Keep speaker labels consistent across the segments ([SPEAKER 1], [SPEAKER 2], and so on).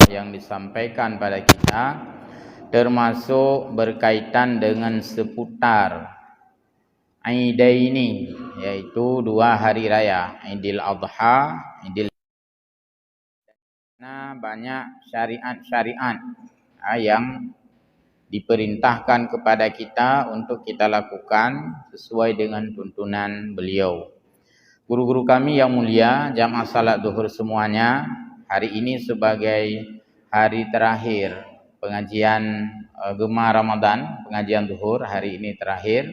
[SPEAKER 1] yang disampaikan pada kita termasuk berkaitan dengan seputar Aidaini, yaitu dua hari raya, Idul Adha, Idul. Nah, banyak syariat-syariat yang diperintahkan kepada kita untuk kita lakukan sesuai dengan tuntunan beliau. Guru-guru kami yang mulia, jamaah salat zuhur semuanya, hari ini sebagai hari terakhir pengajian Gema Ramadan, pengajian zuhur hari ini terakhir.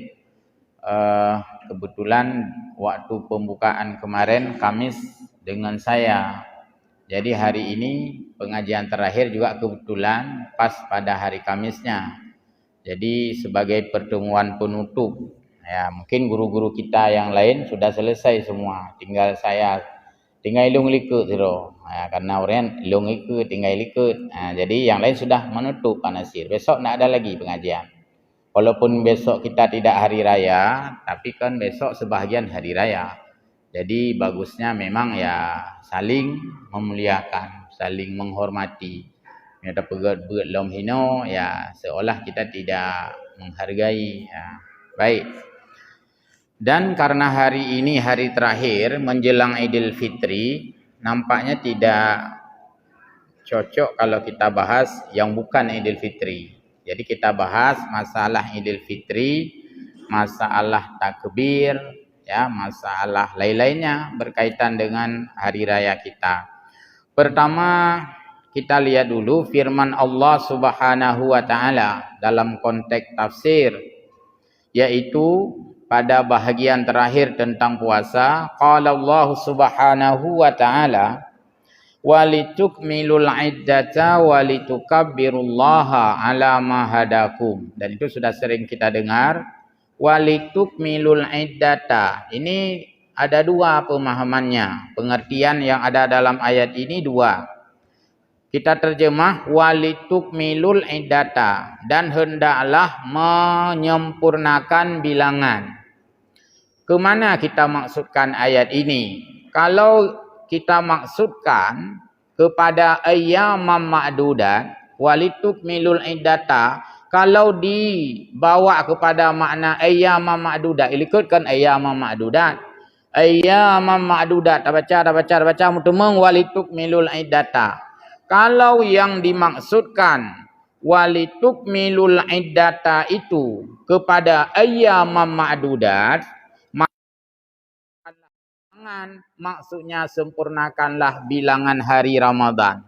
[SPEAKER 1] Kebetulan waktu pembukaan kemarin Kamis dengan saya. Jadi hari ini pengajian terakhir juga kebetulan pas pada hari Kamisnya. Jadi sebagai pertemuan penutup, ya mungkin guru-guru kita yang lain sudah selesai semua. Tinggal saya, tinggal ilung likut zero. Ya, karena orang ilung ikut, tinggal ikut. Nah, jadi yang lain sudah menutup panasir. Besok tidak ada lagi pengajian. Walaupun besok kita tidak hari raya, tapi kan besok sebahagian hari raya. Jadi bagusnya memang ya saling memuliakan, saling menghormati. Ada pegat-pegat lom hino, ya seolah kita tidak menghargai. Ya. Baik. Dan karena hari ini hari terakhir menjelang Idul Fitri, nampaknya tidak cocok kalau kita bahas yang bukan Idul Fitri. Jadi kita bahas masalah Idul Fitri, masalah takbir, ya, masalah lain-lainnya berkaitan dengan hari raya kita. Pertama, kita lihat dulu firman Allah Subhanahu wa taala dalam konteks tafsir, yaitu pada bahagian terakhir tentang puasa, qala Allah Subhanahu wa taala walitukmilul iddata walitukabbirullaha ala ma hadakum. Dan itu sudah sering kita dengar, walitukmilul iddata. Ini ada dua pemahamannya. Pengertian yang ada dalam ayat ini dua. Kita terjemah walitukmilul iddata, dan hendaklah menyempurnakan bilangan. Kemana kita maksudkan ayat ini? Kalau kita maksudkan kepada ayyamam ma'dudat, walitukmilul iddata, kalau dibawa kepada makna ayyamam ma'dudat, ikutkan ayyamam ma'dudat. Ayyamam ma'dudat, dah baca mutemeng walitukmilul iddata. Kalau yang dimaksudkan walitukmilul iddata itu kepada ayyamam ma'dudat, maksudnya sempurnakanlah bilangan hari Ramadan.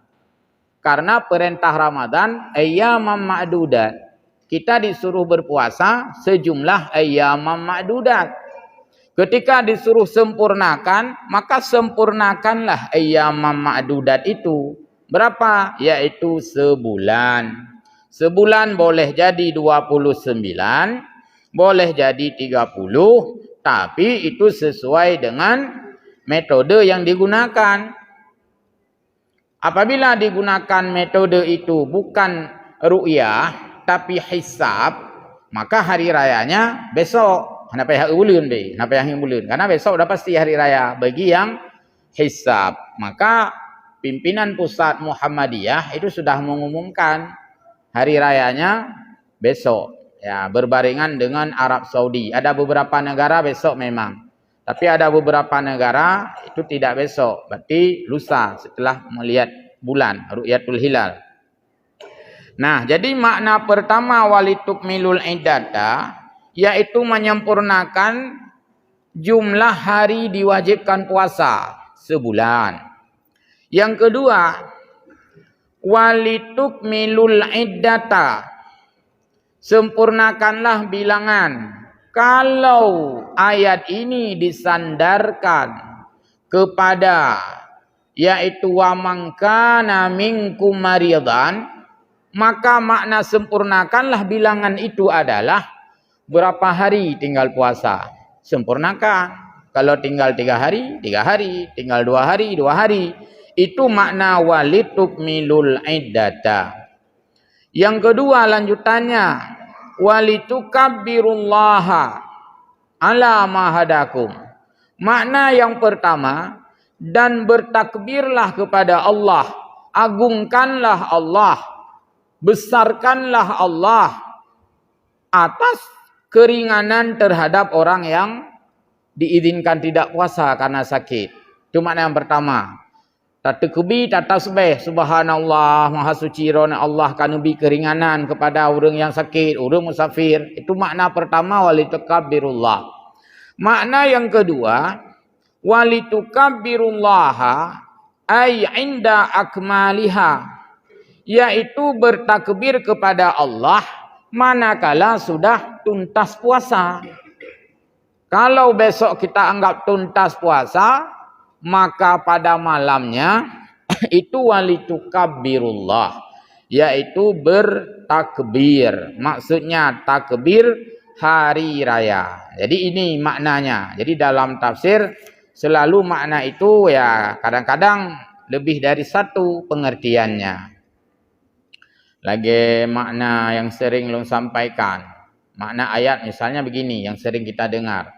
[SPEAKER 1] Karena perintah Ramadan ayyamam ma'dudat. Kita disuruh berpuasa sejumlah ayyamam ma'dudat. Ketika disuruh sempurnakan, maka sempurnakanlah ayyamam ma'dudat itu. Berapa? Yaitu sebulan. Sebulan boleh jadi 29, boleh jadi 30, tapi itu sesuai dengan metode yang digunakan. Apabila digunakan metode itu bukan ru'yah tapi hisab, maka hari rayanya besok. Kenapa hari bulan deh? Kenapa hari bulan? Karena besok udah pasti hari raya bagi yang hisab. Maka pimpinan pusat Muhammadiyah itu sudah mengumumkan hari rayanya besok. Ya, berbarengan dengan Arab Saudi. Ada beberapa negara besok memang. Tapi ada beberapa negara itu tidak besok. Berarti lusa setelah melihat bulan, ru'yatul hilal. Nah, jadi makna pertama walitukmilul iddata yaitu menyempurnakan jumlah hari diwajibkan puasa sebulan. Yang kedua, walitukmilul iddata, sempurnakanlah bilangan. Kalau ayat ini disandarkan kepada yaitu wa man kana minkum maridan, maka makna sempurnakanlah bilangan itu adalah berapa hari tinggal puasa. Sempurnakan. Kalau tinggal 3 hari, 3 hari, tinggal 2 hari, 2 hari. Itu makna walitukmilul iddata. Yang kedua lanjutannya, walitukabbirullaha ala ma hadakum. Makna yang pertama, dan bertakbirlah kepada Allah, agungkanlah Allah, besarkanlah Allah atas keringanan terhadap orang yang diizinkan tidak puasa karena sakit. Itu makna yang pertama. Tatakbir, tatasbih, subhanallah, maha suci rona Allah, kanubi keringanan kepada orang yang sakit, orang musafir. Itu makna pertama, walitukabirullah. Makna yang kedua, walitukabbirullaha ay inda akmaliha, yaitu bertakbir kepada Allah manakala sudah tuntas puasa. Kalau besok kita anggap tuntas puasa, maka pada malamnya itu walitukabirullah, yaitu bertakbir. Maksudnya takbir hari raya. Jadi ini maknanya. Jadi dalam tafsir selalu makna itu ya kadang-kadang lebih dari satu pengertiannya. Lagi makna yang sering lu sampaikan. Makna ayat misalnya begini yang sering kita dengar.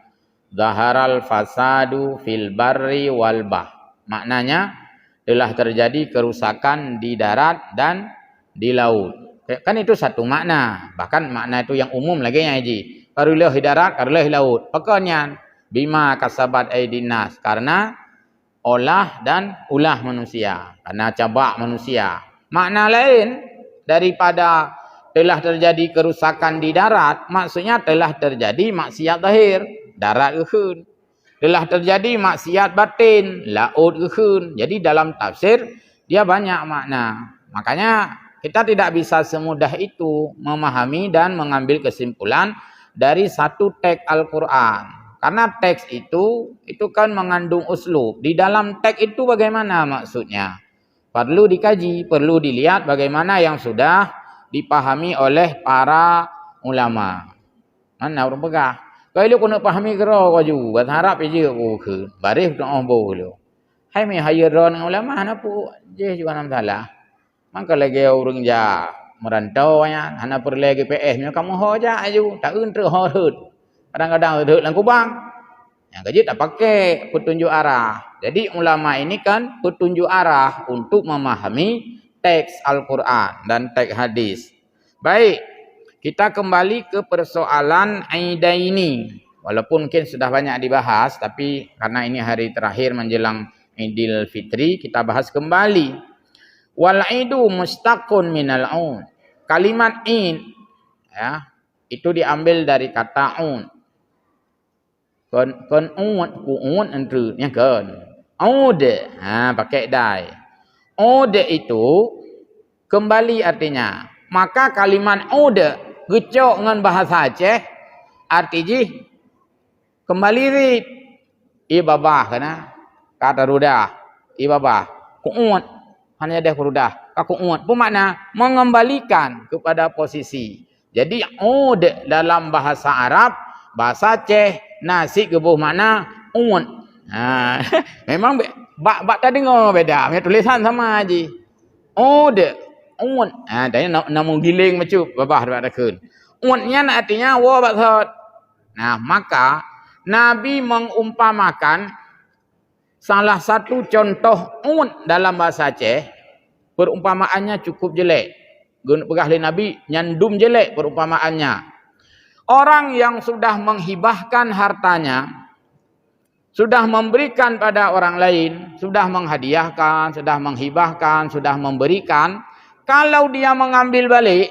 [SPEAKER 1] Zaharal fasadu fil barri wal bah. Maknanya telah terjadi kerusakan di darat dan di laut. Kan itu satu makna. Bahkan makna itu yang umum lagi ya Haji. Karulah di darat, karulah di laut. Pokoknya bima kasabat aidinas, karena olah dan ulah manusia, karena cabak manusia. Makna lain daripada telah terjadi kerusakan di darat, maksudnya telah terjadi maksiat zahir. Darat kehun. Telah terjadi maksiat batin, laut kehun. Jadi dalam tafsir dia banyak makna. Makanya kita tidak bisa semudah itu memahami dan mengambil kesimpulan dari satu teks Al-Quran. Karena teks itu kan mengandung uslub. Di dalam teks itu bagaimana maksudnya? Perlu dikaji, perlu dilihat bagaimana yang sudah dipahami oleh para ulama. Mana orang pegah? Kalau kau nak pahami kera kau ju, berharap je kau ke. Baris tu orang boleh. Hai me hire dengan ulama hana pu je juga nam salah. Maka lagi orang ja merantau nya, hana perlu lagi PS nya kamu hoja aju, tak untuk horut. Kadang-kadang horut lang kubang. Yang gaji tak pakai petunjuk arah. Jadi ulama ini kan petunjuk arah untuk memahami teks Al-Quran dan teks hadis. Baik, kita kembali ke persoalan Aidaini. Walaupun mungkin sudah banyak dibahas, tapi karena ini hari terakhir menjelang Idul Fitri, kita bahas kembali. Wal aidu mustaqun minal aun. Kalimat in ya, itu diambil dari kata un. Kon un entre nya kan. Aude, pakai dai. Aude itu kembali artinya. Maka kalimat aude gecok dengan bahasa Aceh artinya kembali rit. Ibabah kana kata rudah. Ibabah kuut hanya ada rudah. Kuut bermakna mengembalikan kepada posisi. Jadi aude dalam bahasa Arab, bahasa Aceh Nasi gebuh makna unut. Ha, memang bak tadi dengar beda. Punya tulisan sama aja. Ode, unut. Ha, tadi namun giling macam babah pada kun. Unutnya artinya wa bathot. Nah, maka Nabi mengumpamakan salah satu contoh unut dalam bahasa Aceh, perumpamaannya cukup jelek. Gun pegahli Nabi nyandum jelek perumpamaannya. Orang yang sudah menghibahkan hartanya, sudah memberikan pada orang lain, sudah menghadiahkan, sudah menghibahkan, sudah memberikan, kalau dia mengambil balik,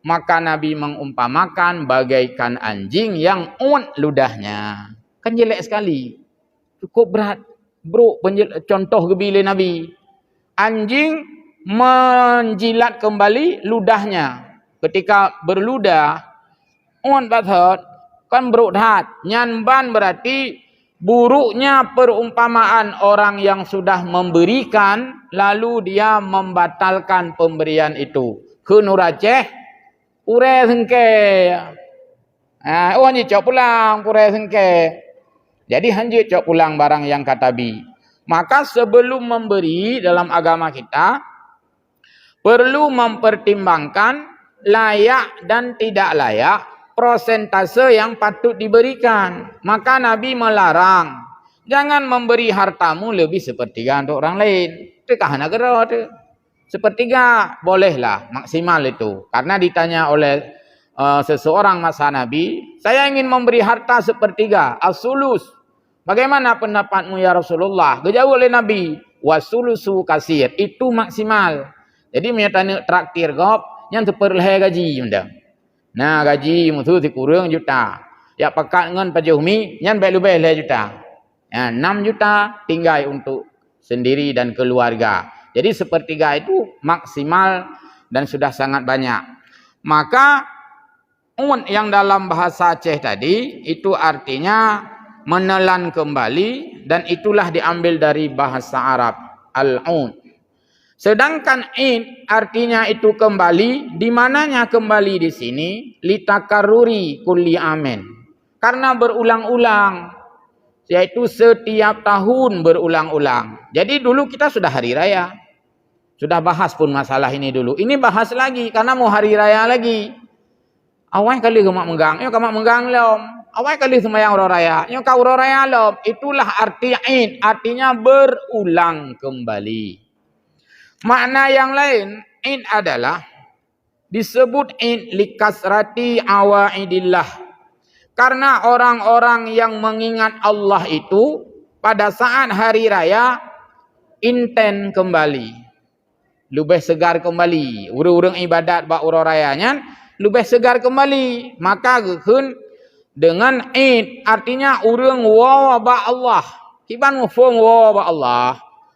[SPEAKER 1] maka Nabi mengumpamakan bagaikan anjing yang unut ludahnya. Kan jelek sekali. Cukup berat. Bro, contoh gebile Nabi. Anjing menjilat kembali ludahnya. Ketika berludah, unut bathot, kan buruk hat. Nyanban berarti buruknya perumpamaan orang yang sudah memberikan, lalu dia membatalkan pemberian itu. Kenur Aceh, ure sengke. Ni cok pulang, ure sengke. Jadi hanjit cok pulang barang yang katabi. Maka sebelum memberi dalam agama kita, perlu mempertimbangkan layak dan tidak layak prosentase yang patut diberikan. Maka Nabi melarang, jangan memberi hartamu lebih sepertiga untuk orang lain. Itu kahana gerah tu. Sepertiga bolehlah, maksimal itu. Karena ditanya oleh seseorang masa Nabi, saya ingin memberi harta sepertiga, as-sulus. Bagaimana pendapatmu ya Rasulullah? Dijawab oleh Nabi, wasulusu kasir, itu maksimal. Jadi menyatakan traktir gop, yang seperleh gaji undang. Nah gaji mutu dikurang juta. Ya pakat ngan pajumi, yang baik lebih le juta. Ya 6 juta tinggal untuk sendiri dan keluarga. Jadi sepertiga itu maksimal dan sudah sangat banyak. Maka unut yang dalam bahasa Aceh tadi itu artinya menelan kembali, dan itulah diambil dari bahasa Arab al-un. Sedangkan in artinya itu kembali, di mananya kembali di sini litakarruri kulli amin. Karena berulang-ulang, yaitu setiap tahun berulang-ulang. Jadi dulu kita sudah hari raya. Sudah bahas pun masalah ini dulu. Ini bahas lagi karena mau hari raya lagi. Awal kali kemak menggang, yo kemak menggang lom. Awal kali sembahyang ura raya, yo kau ura raya lom. Itulah arti in, artinya berulang kembali. Makna yang lain, in adalah disebut in likasrati awaidillah. Karena orang-orang yang mengingat Allah itu pada saat hari raya inten kembali. Lebih segar kembali. Urang-urang ibadat bak ura rayanya lebih segar kembali. Maka gekun dengan id artinya urang wa ba Allah. Kiban mufung wa ba Allah.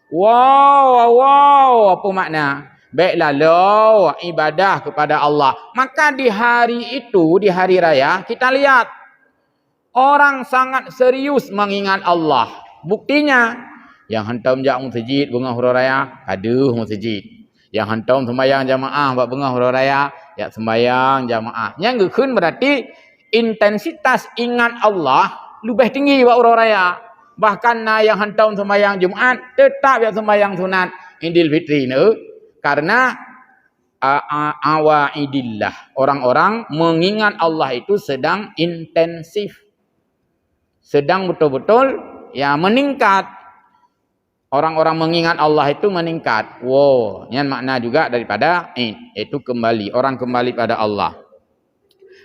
[SPEAKER 1] Wow, apa makna? Baiklah lo ibadah kepada Allah. Maka di hari itu, di hari raya, kita lihat orang sangat serius mengingat Allah. Buktinya, yang hantam jak masjid bunga hura raya, aduh masjid. Yang hantam sembahyang jamaah buat bunga hura raya, ya sembahyang jamaah. Yang gekun berarti intensitas ingat Allah lebih tinggi buat hura raya. Bahkan yang hantam sembahyang Jumat tetap yang sembahyang sunat Idul Fitri ni, karena awaidillah, orang-orang mengingat Allah itu sedang intensif, sedang betul-betul ya meningkat. Orang-orang mengingat Allah itu meningkat. Wow, ini makna juga daripada itu kembali, orang kembali pada Allah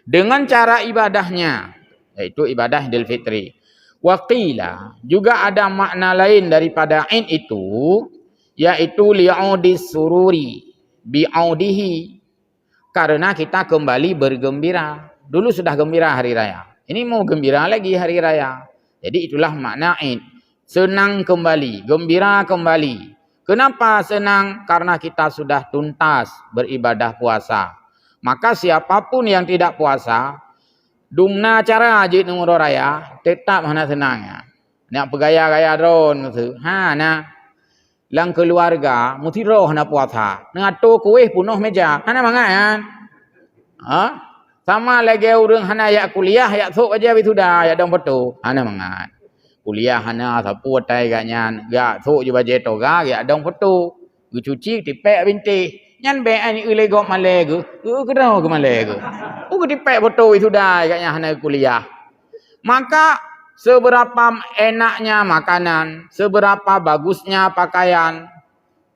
[SPEAKER 1] dengan cara ibadahnya, yaitu ibadah Idul Fitri. Waqila, juga ada makna lain daripada in itu, yaitu li'audis sururi bi'audihi, karena kita kembali bergembira. Dulu sudah gembira hari raya, ini mau gembira lagi hari raya. Jadi itulah makna in, senang kembali, gembira kembali. Kenapa senang? Karena kita sudah tuntas beribadah puasa. Maka siapapun yang tidak puasa, dumna cara ajit nunggu raya, tetap hana senangnya. Nak pegaya-gaya drone tu. Nah, lang keluarga mesti roh hana puasa. Ngato kuih punuh meja. Hana mangan. Sama lagi urang hana ya kuliah ya sok aja sudah ya dong betul. Hana mangat. Kuliah hana sapu tai ganyan, ya sok je baje to ga ya dong betul. Gu cuci tipek binti. Nyan be ani ule go male gu. Gu kedau ke male gu. Gu tipek betul sudah ganyan hana kuliah. Maka seberapa enaknya makanan, seberapa bagusnya pakaian,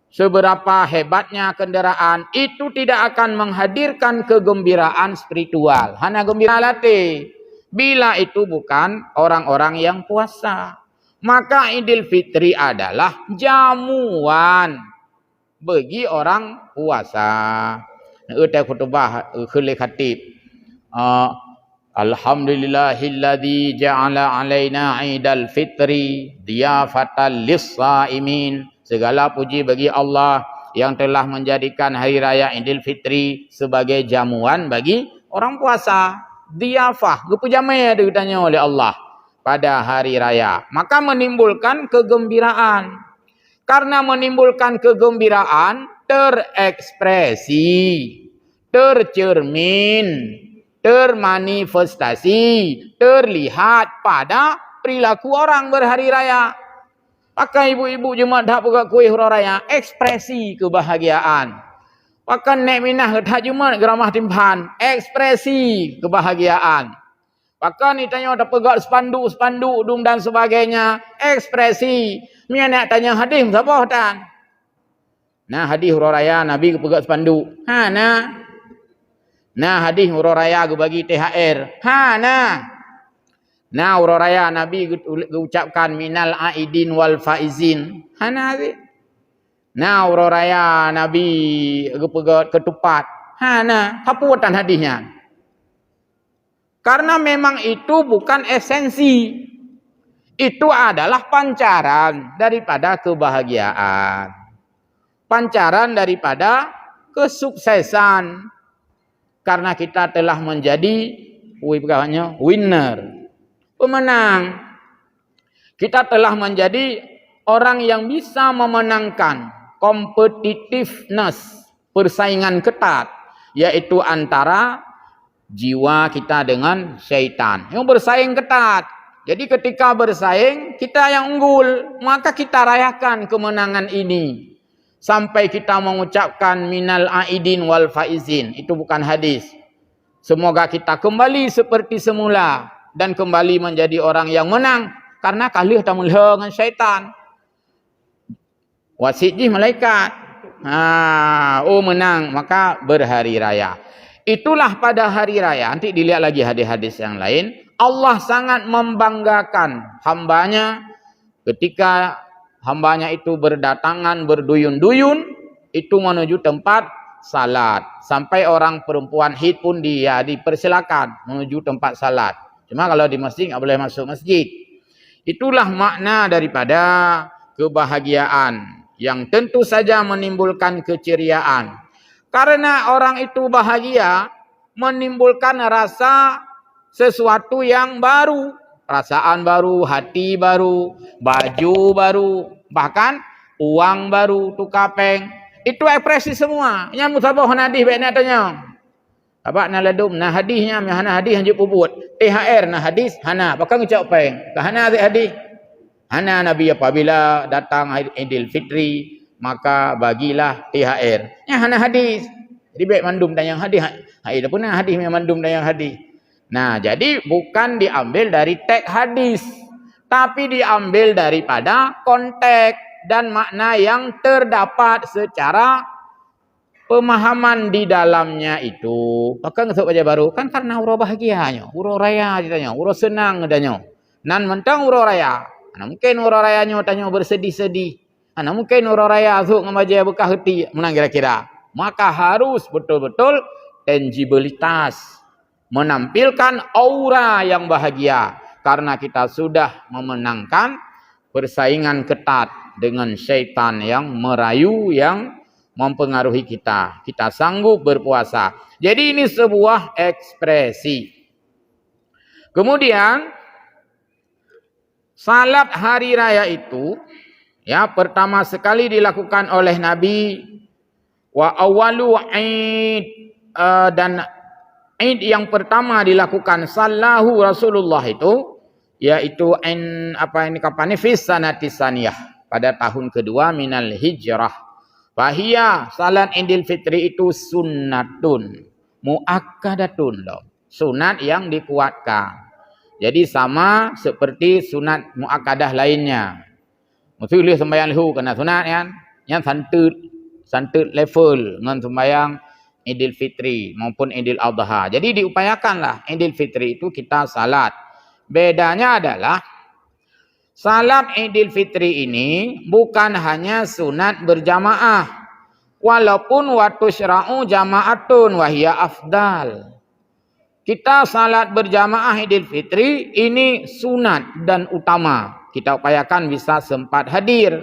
[SPEAKER 1] seberapa hebatnya kendaraan, itu tidak akan menghadirkan kegembiraan spiritual. Hanya gembira latih. Bila itu bukan orang-orang yang puasa. Maka Idul Fitri adalah jamuan bagi orang puasa. Utai khutbah khulil khatib. Alhamdulillahilladzi ja'ala alaina Idul Fitri diyafatan lis-shaimin. Segala puji bagi Allah yang telah menjadikan hari raya Idul Fitri sebagai jamuan bagi orang puasa. Diyafah, gepujamai ditanya oleh Allah pada hari raya. Maka menimbulkan kegembiraan. Karena menimbulkan kegembiraan terekspresi, tercermin, termanifestasi, terlihat pada perilaku orang berhari raya. Pakai ibu-ibu jemaat dah buka kuih hurau raya, ekspresi kebahagiaan. Pakai nek minah dah jemaat geramah timpan, ekspresi kebahagiaan. Pakai ni tanya dah pegat spanduk dung dan sebagainya, ekspresi. Mia nak tanya hadis siapa tan? Nah hadis hurau raya Nabi pegat spanduk. Ha nah. Nah hadis hurau raya gu bagi THR. Ha nah. Nah hurau raya Nabi ucapkan minal aidin wal faizin. Ha nah. Nah hurau raya Nabi pegat ketupat. Ha nah. Apa watan hadisnya? Karena memang itu bukan esensi. Itu adalah pancaran daripada kebahagiaan. Pancaran daripada kesuksesan. Karena kita telah menjadi winner. Pemenang. Kita telah menjadi orang yang bisa memenangkan competitiveness, persaingan ketat. Yaitu antara jiwa kita dengan syaitan. Yang bersaing ketat. Jadi ketika bersaing, kita yang unggul. Maka kita rayakan kemenangan ini. Sampai kita mengucapkan minal aidin wal faizin. Itu bukan hadis. Semoga kita kembali seperti semula. Dan kembali menjadi orang yang menang. Karena kalih tamulha dengan syaitan. Wasijih malaikat. Oh menang. Maka berhari raya. Itulah pada hari raya. Nanti dilihat lagi hadis-hadis yang lain. Allah sangat membanggakan hambanya ketika hambanya itu berdatangan berduyun-duyun itu menuju tempat salat. Sampai orang perempuan haid pun dia dipersilakan menuju tempat salat. Cuma kalau di masjid tak boleh masuk masjid. Itulah makna daripada kebahagiaan yang tentu saja menimbulkan keceriaan. Karena orang itu bahagia menimbulkan rasa sesuatu yang baru, perasaan baru, hati baru, baju baru, bahkan uang baru, tukapeng. Itu ekspresi semua. Yang musabah hadis baik nak tanya. Apa nak ladum nah hadisnya hana hadis hanya puput. THR nah hadis hana pakai ngucap peng. Hana hadis. Hana Nabi apabila datang Idul Fitri maka bagilah THR. Yang hana hadis. Jadi baik mandum tanya hadis. Hai pun hadis yang mandum tanya hadis. Nah, jadi bukan diambil dari teks hadis, tapi diambil daripada konteks dan makna yang terdapat secara pemahaman di dalamnya itu. Maka ngesuk baca baru kan karena urau bahagianya, urau raya ditanya, urau senang ditanya. Nan mentang urau raya. Ana mungkin urau rayanya tanya bersedih-sedih. Ana mungkin urau raya azuk ngamaja bekah hati menang kira-kira. Maka harus betul-betul tangibilitas. Menampilkan aura yang bahagia karena kita sudah memenangkan persaingan ketat dengan syaitan yang merayu, yang mempengaruhi kita. Kita sanggup berpuasa. Jadi ini sebuah ekspresi. Kemudian salat hari raya itu ya pertama sekali dilakukan oleh Nabi wa awalu aid dan Id yang pertama dilakukan sallahu Rasulullah itu yaitu kapan ni fis sanati saniyah, pada tahun kedua minal hijrah. Bahia salat Idul Fitri itu sunnatun muakkadatun loh. Sunat yang dikuatkan. Jadi sama seperti sunat muakkadah lainnya. Mesti boleh sembahyang lahu kena sunat kan. Yang santut level dengan sembahyang Idul Fitri maupun Idul Adha. Jadi diupayakanlah Idul Fitri itu kita salat. Bedanya adalah salat Idul Fitri ini bukan hanya sunat berjamaah. Walaupun waktu syara'u jama'atun wahia afdal. Kita salat berjamaah Idul Fitri ini sunat dan utama. Kita upayakan bisa sempat hadir.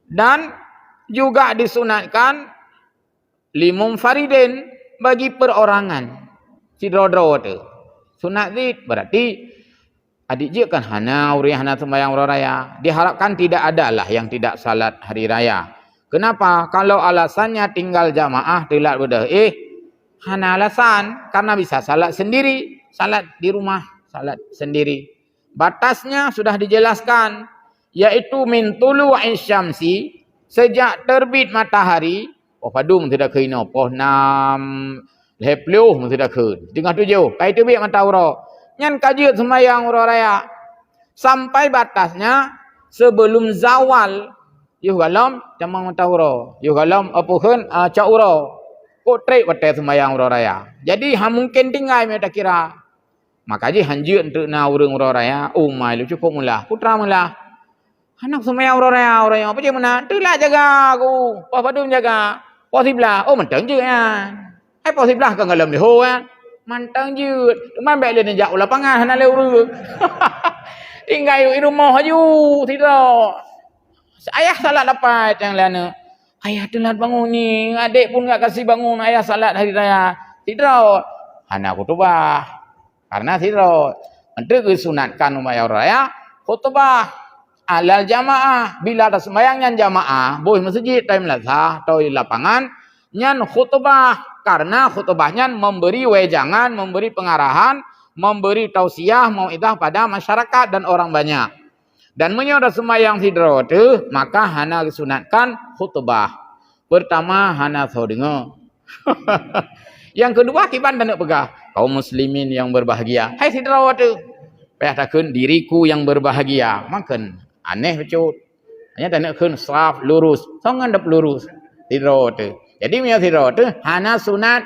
[SPEAKER 1] Dan juga disunatkan limum faridin bagi perorangan. Si dro-dro tu. Sunat zid berarti adik je kan hana uri hana sembahyang raya. Diharapkan tidak ada lah yang tidak salat hari raya. Kenapa? Kalau alasannya tinggal jamaah telat bedah. Hana alasan karena bisa salat sendiri, salat di rumah, salat sendiri. Batasnya sudah dijelaskan yaitu min tulu'i syamsi, sejak terbit matahari. Padung tidak kena. 6.10 tidak kena. Tengah 7. Kai terbit matahari. Nyan kajut sembahyang raya. Sampai batasnya sebelum zawal. Yuh galam jamang matahari. Yuh galam apuhun caura. Kok trek batai sembahyang raya. Jadi mungkin tinggal mereka kira. Maka je hanjut untuk na urang raya. Umai lu cukup mula. Putra mula. Anak sembahyang raya apa je mana? Itulah jaga aku. Apa padum jaga. Posiblah. Mentang je kan. Posiblah kan dalam dia kan. Mentang je. Cuman baik dia nejak lapangan. Hana lewur. Tinggal di rumah je. Tidak. Ayah salat dapat yang lain. Ayah telat bangun ni. Adik pun tak kasih bangun. Ayah salat hari raya. Tidak. Hana khutbah. Karena tidak. Untuk disunatkan umayah raya. Khutbah. Alal jamaah. Bila ada sembahyang yang jamaah. Boleh masjid. Time lazah. Atau di lapangan. Nyan khutbah. Karena khutbahnya memberi wejangan. Memberi pengarahan. Memberi tausiah. Mau'idah pada masyarakat dan orang banyak. Dan menyoda sembahyang sidro itu. Maka hana disunatkan khutbah. Pertama hana tahu dengar. Yang kedua kiban dan nak pegah. Kaum muslimin yang berbahagia. Hai sidro itu. Payah takun diriku yang berbahagia. Makan. Aneh becut. Hanya tak nak kun saf lurus. Songan dap lurus. Sidro tu. Jadi punya sidro tu hana sunat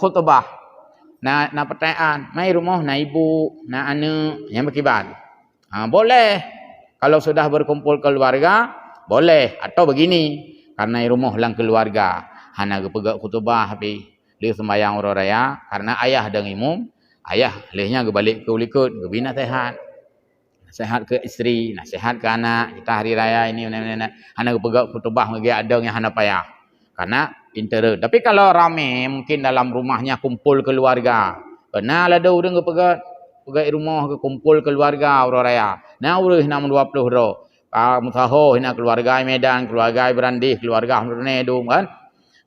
[SPEAKER 1] khutbah. Na pertanyaan, mai rumah na ibu, na anak yang berkiban. Boleh. Kalau sudah berkumpul keluarga, boleh. Atau begini, karena rumah lang keluarga. Hana pegak khutbah habis dia sembahyang raya karena ayah dan imam, ayah lehnya ke balik ke ulikut, ke bina sehat. Sehat ke isteri, nasihat ke anak, kita hari raya ini hana pegak khutbah bagi ada yang hana payah. Karena intern. Tapi kalau ramai mungkin dalam rumahnya kumpul keluarga. Pernah ada orang ke pegat rumah ke kumpul keluarga raya. Nah urus 20 ro. Musaho hina keluarga Medan, keluarga Berandih, keluarga Medan kan.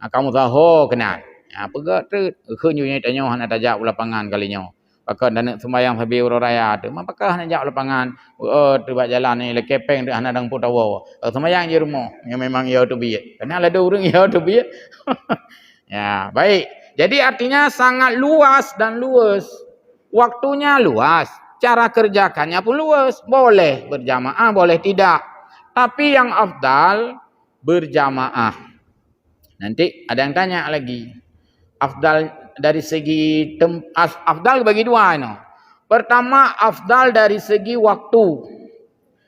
[SPEAKER 1] Kamu tahu kenal. Pegat tu kenyunya tanya hana tajak lapangan kalinya. Pakai dan sembahyang habis raya tu. Mapakah nak jak lapangan? Tu buat jalan ni lekepeng tu hana dang putawa. Sembahyang je rumah. Yang memang ia tu biat. Kenal ada orang ia tu biat. Ya, baik. Jadi artinya sangat luas dan luas. Waktunya luas. Cara kerjakannya pun luas. Boleh berjamaah, boleh tidak. Tapi yang afdal berjamaah. Nanti ada yang tanya lagi. Afdal dari segi afdal bagi dua ini. Pertama afdal dari segi waktu.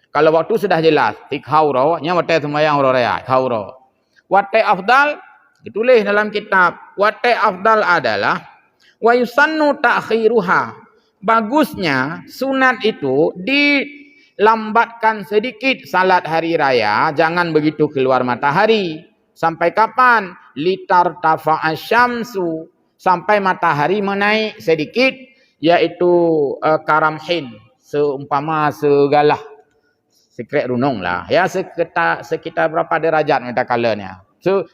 [SPEAKER 1] Kalau waktu sudah jelas, tikhauro nya wate sembahyang raya, tikhauro. Wate afdal ditulis dalam kitab. Wate afdal adalah wa yusannu ta'khiruha. Bagusnya sunat itu dilambatkan sedikit salat hari raya, jangan begitu keluar matahari. Sampai kapan? Litar tafa'asyamsu. Sampai matahari menaik sedikit, yaitu karamhin, seumpama segalah, sekret runung lah. Ya sekitar berapa derajat metakalanya.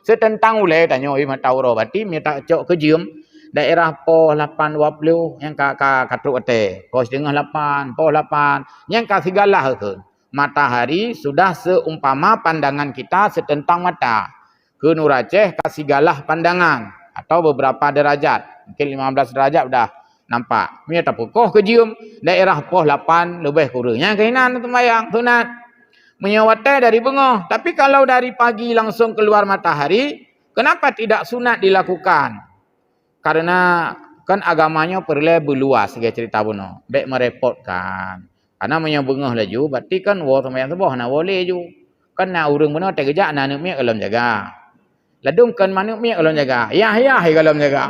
[SPEAKER 1] Setentang ulai tanya mata uro bati mi tak cok kejium daerah po 820 yang ka katruk ate po 7:30 po 8 yang ka sigalah ke matahari sudah seumpama pandangan kita setentang mata ke Nur Aceh ka sigalah pandangan atau beberapa derajat mungkin 15 derajat dah nampak mi tapukoh kejium daerah po 8 lebih kurangnya kainan sembahyang sunat menyawatai dari bengah. Tapi kalau dari pagi langsung keluar matahari, kenapa tidak sunat dilakukan? Karena kan agamanya perlu berluas, sebagai cerita bunuh. Baik merepotkan. Karena menyabungah laju, berarti kan war sama yang sebuah, nak boleh ju. Kan nak urung bunuh, tak kejap, nak miak kalau jaga. Ladung kan manuk miak kalau jaga. Ya, kalau jaga.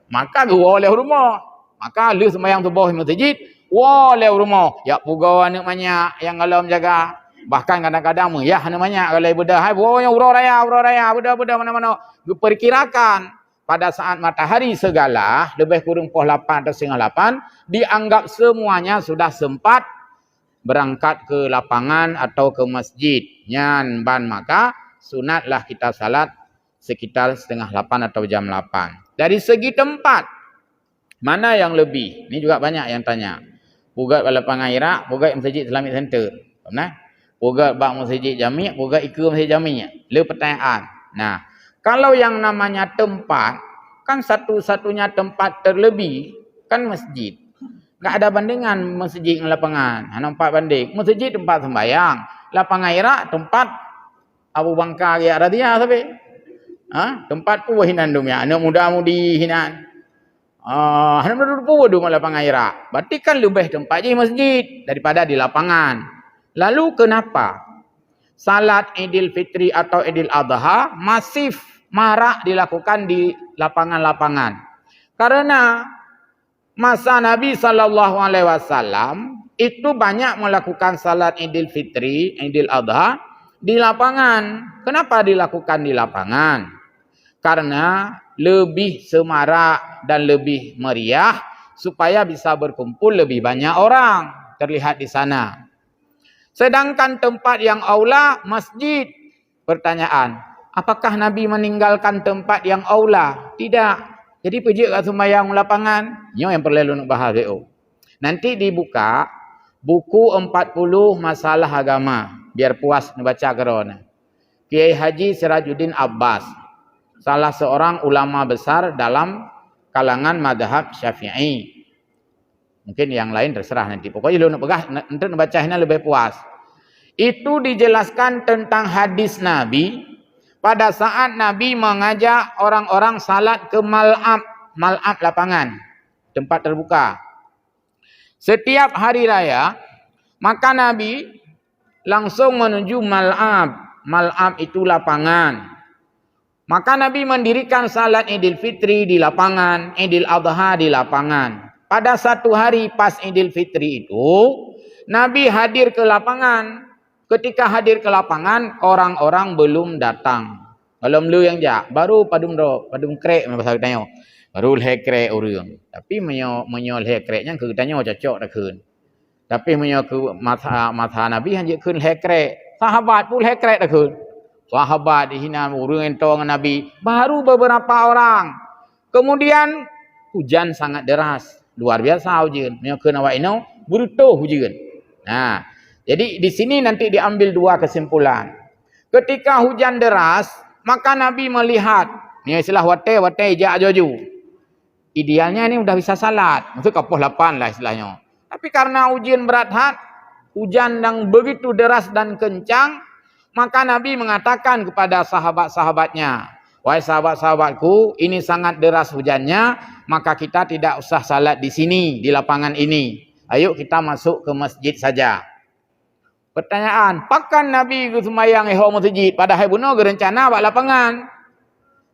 [SPEAKER 1] Maka gua oleh rumah. Maka lu sembahyang subuh masjid, oleh rumah. Ya pugau anak banyak yang kalau jaga. Bahkan kadang-kadang ya namanya kalau ibadah hai yang urau raya budak mana-mana diperkirakan pada saat matahari segala lebih kurang pukul 8 atau setengah 8 dianggap semuanya sudah sempat berangkat ke lapangan atau ke masjid nyan ban maka sunatlah kita salat sekitar setengah 8 atau jam 8 dari segi tempat mana yang lebih ini juga banyak yang tanya bugat lapangan Iraq bugat masjid Islamic Center benar Boga bak masjid jami', boga ikut masjid jami'. Le pertanyaan. Nah, kalau yang namanya tempat, kan satu-satunya tempat terlebih, kan masjid. Enggak ada bandingan masjid dengan lapangan. Nampak banding. Masjid tempat sembahyang. Lapangan Iraq tempat Abu Bakar ya radhiyallahu sampai. Tempat pu hinan dumia. Anak muda-mudi hinan. Anak muda pu lapangan Iraq. Berarti kan lebih tempat je masjid daripada di lapangan. Lalu kenapa salat Idul Fitri atau Idul Adha masif marak dilakukan di lapangan-lapangan? Karena masa Nabi SAW itu banyak melakukan salat Idul Fitri, Idul Adha di lapangan. Kenapa dilakukan di lapangan? Karena lebih semarak dan lebih meriah supaya bisa berkumpul lebih banyak orang terlihat di sana. Sedangkan tempat yang aula masjid. Pertanyaan, apakah Nabi meninggalkan tempat yang aula? Tidak. Jadi pergi kat sembahyang lapangan. Ini yang perlu nak bahas itu. Nanti dibuka buku 40 masalah agama. Biar puas membaca kerana. Kiai Haji Sirajuddin Abbas. Salah seorang ulama besar dalam kalangan madhab Syafi'i. Mungkin yang lain terserah nanti. Pokoknya lu nak pegah, nanti nak baca ini lebih puas. Itu dijelaskan tentang hadis Nabi pada saat Nabi mengajak orang-orang salat ke mal'ab lapangan, tempat terbuka. Setiap hari raya, maka Nabi langsung menuju mal'ab. Mal'ab itu lapangan. Maka Nabi mendirikan salat Idul Fitri di lapangan, Idul Adha di lapangan. Pada satu hari pas Idul Fitri itu, Nabi hadir ke lapangan. Ketika hadir ke lapangan, orang-orang belum datang. Belum lu yang jak, baru padum krek bahasa kita nyo. Baru leh krek urang. Tapi menyo leh kreknya ke kita nyo cocok dah keun. Tapi menyo ke masa Nabi hanya keun leh krek. Sahabat pun leh krek dah keun. Sahabat dihina urang ento dengan Nabi, baru beberapa orang. Kemudian hujan sangat deras. Luar biasa hujan. Menyo keun awak ino bruto hujan. Nah, jadi di sini nanti diambil dua kesimpulan. Ketika hujan deras, maka Nabi melihat, ini istilah wate ijak joju. Idealnya ini sudah bisa salat. Maksud kapoh 8 lah istilahnya. Tapi karena hujan berat hujan yang begitu deras dan kencang, maka Nabi mengatakan kepada sahabat-sahabatnya, wahai sahabat-sahabatku, ini sangat deras hujannya, maka kita tidak usah salat di sini, di lapangan ini. Ayo kita masuk ke masjid saja. Pertanyaan, pakan Nabi ke sembahyang masjid padahal bunuh gerencana buat lapangan.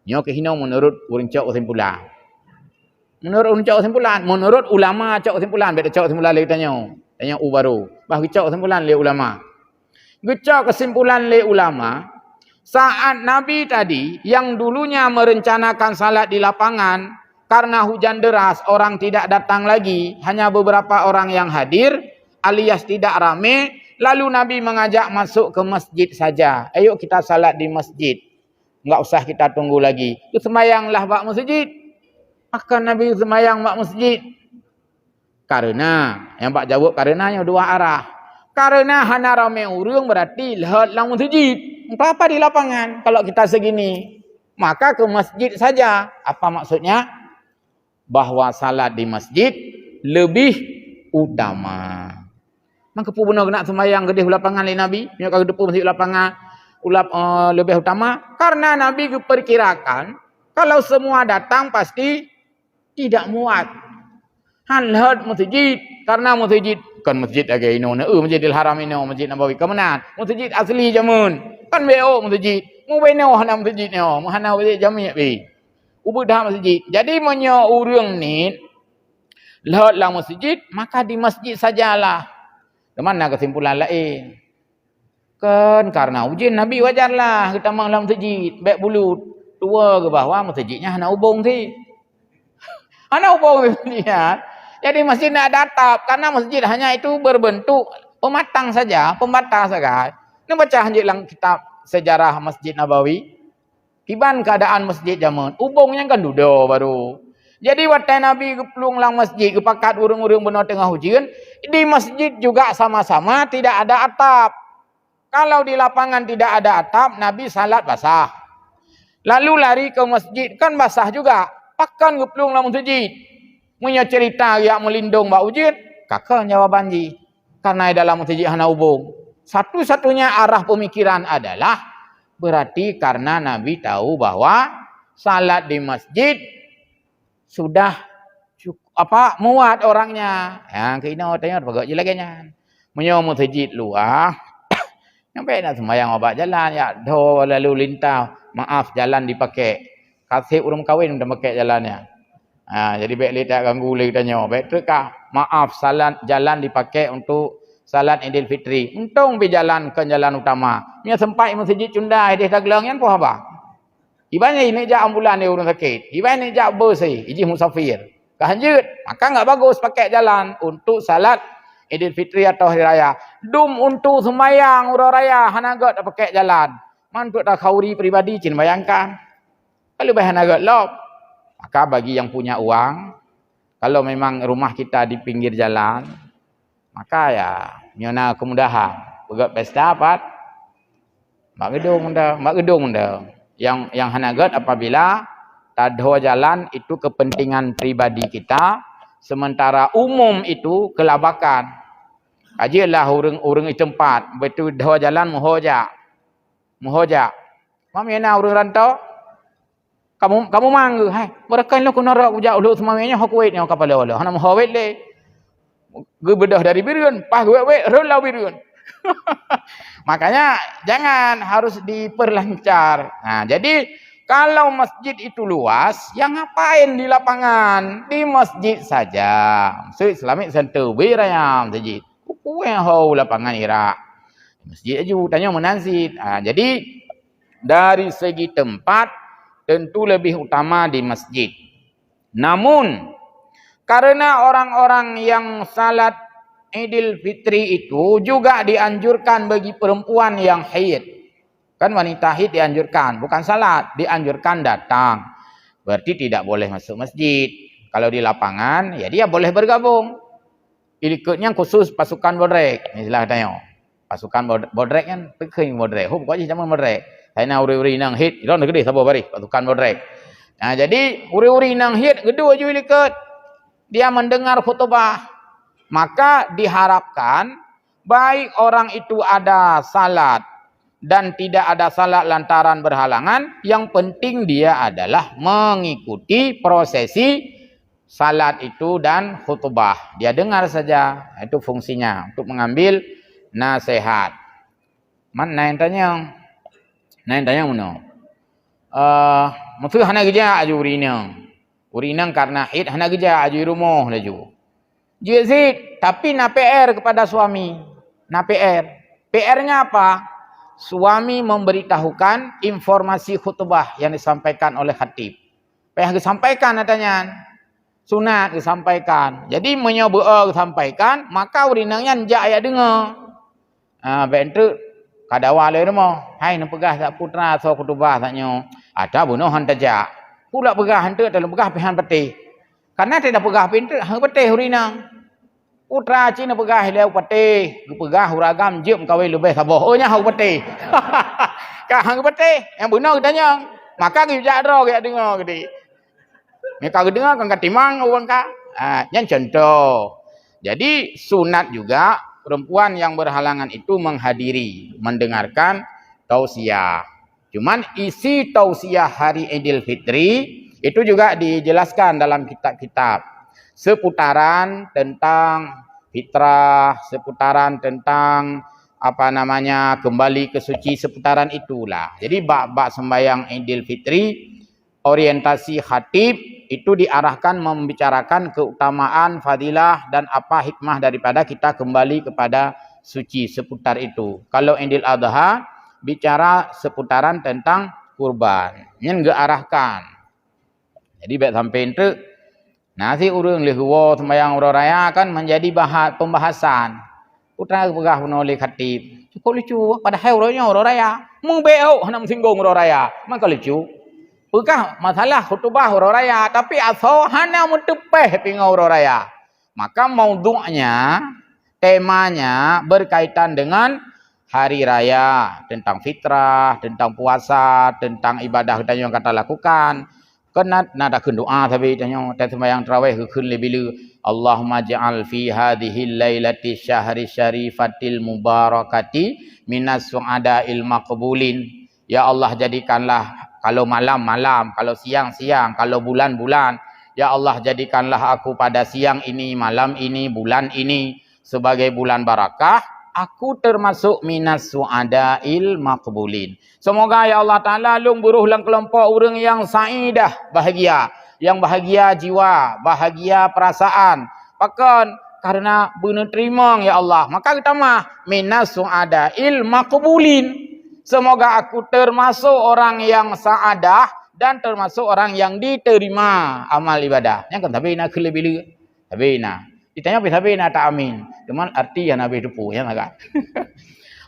[SPEAKER 1] Nyo kehino menurut urang cok kesimpulan. Menurut ulama cok kesimpulan, beda cok kesimpulan lagi tanya baru. Bah cok kesimpulan le ulama. Cok kesimpulan le ulama, saat Nabi tadi yang dulunya merencanakan salat di lapangan karena hujan deras, orang tidak datang lagi, hanya beberapa orang yang hadir alias tidak ramai. Lalu Nabi mengajak masuk ke masjid saja. Ayo kita salat di masjid. Enggak usah kita tunggu lagi. Tu sembahyanglah bak masjid. Maka Nabi sembahyang bak masjid. Karena yang Pak jawab karenanya dua arah. Karena hana ramai urang berarti lihat lang masjid. Apa di lapangan kalau kita segini? Maka ke masjid saja. Apa maksudnya? Bahwa salat di masjid lebih utama. Maka pun benar nak sembahyang gedeh lapangan li Nabi, nya ka depu masjid lapangan lebih utama karena Nabi perkirakan kalau semua datang pasti tidak muat. Hanhat masjid karena masjid kan masjid agak ino na Masjidil Haram ino Masjid Nabawi kemenan. Masjid asli jamun. Kan beo masjid. Mu beno hana masjid ino, mu hana masjid jami be. Ubudah masjid. Jadi menyo urang ni lihat lah masjid, maka di masjid sajalah. Di mana kesimpulan lain? Kan karena ujian Nabi wajarlah kita dalam masjid, baik bulut, tua ke bawah masjidnya hana ubung sih. Hana ubung masjidnya. Jadi masjid nak ada atap karena masjid hanya itu berbentuk pematang saja, pembatas saja. Ini baca hanjilang kitab sejarah Masjid Nabawi. Kiban keadaan masjid zaman, ubungnya kan duduk baru. Jadi waktu Nabi kepelung lang masjid, kepakat urung-urung benar tengah hujan, di masjid juga sama-sama tidak ada atap. Kalau di lapangan tidak ada atap, Nabi salat basah. Lalu lari ke masjid, kan basah juga. Pakan kepelung lang masjid. Punya cerita yang melindung bak hujan, kakak jawaban ji. Karena dalam masjid hana ubung. Satu-satunya arah pemikiran adalah berarti karena Nabi tahu bahwa salat di masjid sudah muat orangnya. Yang kena tanya pegak je lagi nya. Menyo masjid luar. Sampai nak sembahyang obat jalan ya do lalu lintah. Maaf jalan dipakai. Kasih urung kahwin dah pakai jalannya. Jadi baik le tak ganggu le tanya. Baik terkah. Maaf salat jalan dipakai untuk salat Idul Fitri. Untung pergi jalan ke jalan utama. Nya sempat masjid cunda dia dagelang yan apa apa. Ibanya ini jak ambulan dia orang sakit. Ibanya ini jak bus iji musafir. Kehanjut. Maka enggak bagus pakai jalan untuk salat Idul Fitri atau Hari Raya. Dum untuk sembahyang urang raya hanagat pakai jalan. Mantuk tak khauri pribadi cin bayangkan. Kalau bayar hanagat lop. Maka bagi yang punya uang, kalau memang rumah kita di pinggir jalan, maka ya nyona kemudahan. Pegat pesta apa? Mak gedung dah. Yang hanagat apabila tadho jalan itu kepentingan pribadi kita, sementara umum itu kelabakan. Ajalah urang itu tempat, betul dah jalan muhoja. Mamena urang rantau kamu mangga hai mereka lo kunara ujak ulu semuanya hokwetnya kapala Allah hana muhawet le gebedah dari birun pah we rola birun. Makanya jangan harus diperlancar. Nah, jadi kalau masjid itu luas, yang ngapain di lapangan? Di masjid saja. Masjid Islamic Center wirayam masjid. Kuwe hau lapangan Iraq. Masjid aja tanya menansit. Jadi dari segi tempat tentu lebih utama di masjid. Namun karena orang-orang yang salat Idul Fitri itu juga dianjurkan bagi perempuan yang haid. Kan wanita haid dianjurkan, bukan salat, dianjurkan datang. Berarti tidak boleh masuk masjid. Kalau di lapangan, ya dia boleh bergabung. Ikutnya khusus pasukan bodrek. Istilah katanya. Pasukan bodrek kan, peking bodrek. Pokoknya zaman bodrek. Saya nak uri-uri nang hit, itu negeri sabar bari, pasukan bodrek. Nah, jadi uri-uri nang hit, gedua juga ikut. Dia mendengar khutbah. Maka diharapkan baik orang itu ada salat dan tidak ada salat lantaran berhalangan, yang penting dia adalah mengikuti prosesi salat itu dan khutbah. Dia dengar saja, itu fungsinya untuk mengambil nasihat. Mana yang tanya? Nain tanya mana? Maksud hana kerja aju urinang karena haid hana kerja aju rumah laju. Jizid tapi na PR kepada suami. Na PR. PR-nya apa? Suami memberitahukan informasi khutbah yang disampaikan oleh khatib. Apa yang disampaikan katanya? Sunat disampaikan. Jadi menyoba disampaikan, maka urinangnya njak ayat dengar. Bentuk Kadawa le mo, hai na pegah tak putra so kutubah taknyo. Ada bunuh han tajak. Pula pegah hante dalam pegah pihan peti. Karena tidak pegah pintu hang peti hurina. Putra cina pegah leu peti, pegah huragam jem kawai lebih saboh. Oh nya hau peti. Ka hang peti yang bunuh tanya. Maka ki jak ro ki dengar gede. Mereka dengar kan katimang orang ka. Yang contoh. Jadi sunat juga perempuan yang berhalangan itu menghadiri, mendengarkan tausiah. Cuman isi tausiah hari Idul Fitri itu juga dijelaskan dalam kitab-kitab. Seputaran tentang fitrah, seputaran tentang apa namanya kembali ke suci, seputaran itulah. Jadi bab-bab sembahyang Idul Fitri, orientasi khatib itu diarahkan membicarakan keutamaan, fadilah dan apa hikmah daripada kita kembali kepada suci seputar itu. Kalau Idul Adha bicara seputaran tentang kurban. Yang diarahkan. Jadi baik sampai itu nasi urang lehua sembahyang urang raya kan menjadi pembahasan. Putra pegah menoleh khatib. Cukup lucu padahal urangnya urang raya. Mung beo hendak singgung urang raya. Maka lucu. Pegah masalah khutbah urang raya tapi asal hanya mentepeh pingau urang raya. Maka maudhu'nya, temanya berkaitan dengan hari raya, tentang fitrah, tentang puasa, tentang ibadah kita yang kata lakukan. Kena nada doa tapi tanya sembahyang tarawih keun bila Allahumma ja'al fi hadhihi lailati syahri syarifatil mubarakati minas su'adail maqbulin. Ya Allah jadikanlah kalau malam-malam, kalau siang-siang, kalau bulan-bulan, ya Allah jadikanlah aku pada siang ini, malam ini, bulan ini sebagai bulan barakah. Aku termasuk minas su'adail maqbulin. Semoga ya Allah Ta'ala lung buruh lang kelompok orang yang sa'idah, bahagia. Yang bahagia jiwa, bahagia perasaan. Bahkan karena benar terima ya Allah. Maka kita mah minas su'adail maqbulin. Semoga aku termasuk orang yang sa'adah dan termasuk orang yang diterima amal ibadah. Yang kan tapi nak kelebih tapi nak. Ditanya tapi nak tak amin. Cuman arti yang Nabi dupu ya agak.